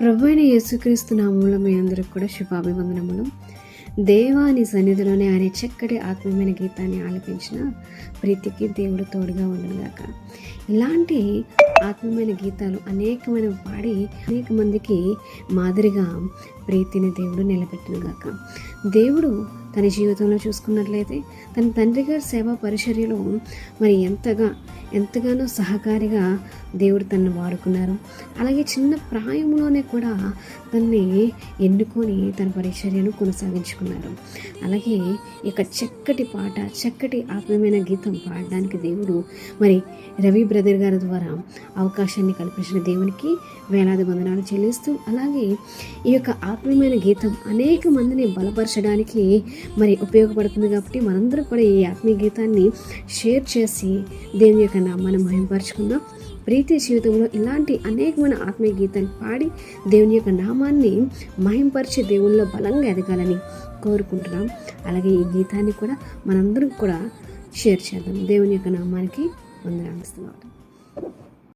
ప్రభువైన యేసుక్రీస్తు నామములో మీ అందరికి కూడా శుభాభివందనములు. దేవాని సన్నిధిలోనే ఆయన చక్కటి ఆత్మీయమైన గీతాన్ని ఆలపించిన ప్రీతికి దేవుడు తోడుగా ఉండనుగాక. ఇలాంటి ఆత్మీయమైన గీతాలు అనేకమైన పాడి అనేక మందికి మాదిరిగా ప్రీతిని దేవుడు నిలబెట్టునుగాక. దేవుడు తన జీవితంలో చూసుకున్నట్లయితే తన తండ్రి గారి సేవా పరిచర్యలో మరి ఎంతగానో సహకారిగా దేవుడు తనను వాడుకున్నారు. అలాగే చిన్న ప్రాయంలోనే కూడా తనని ఎన్నుకొని తన పరిచర్యను కొనసాగించుకున్నారు. అలాగే ఇక చక్కటి పాట, చక్కటి ఆత్మీయమైన గీతం పాడడానికి దేవుడు మరి రవి బ్రదర్ గారి ద్వారా అవకాశాన్ని కల్పించిన దేవునికి వేలాది వందనాలు చెల్లిస్తూ, అలాగే ఈ యొక్క ఆత్మీయమైన గీతం అనేక మందిని బలపరచడానికి మరి ఉపయోగపడుతుంది. కాబట్టి మనందరం కూడా ఈ ఆత్మీయ గీతాన్ని షేర్ చేసి దేవుని యొక్క నామాన్ని మహింపరచుకుందాం. ప్రీతి జీవితంలో ఇలాంటి అనేకమైన ఆత్మీయ గీతాలు పాడి దేవుని యొక్క నామాన్ని మహింపరిచి దేవునిలో బలంగా ఎదగాలని కోరుకుంటున్నాం. అలాగే ఈ గీతాన్ని కూడా మనందరం కూడా షేర్ చేద్దాం. దేవుని యొక్క నామానికి వందనాలు.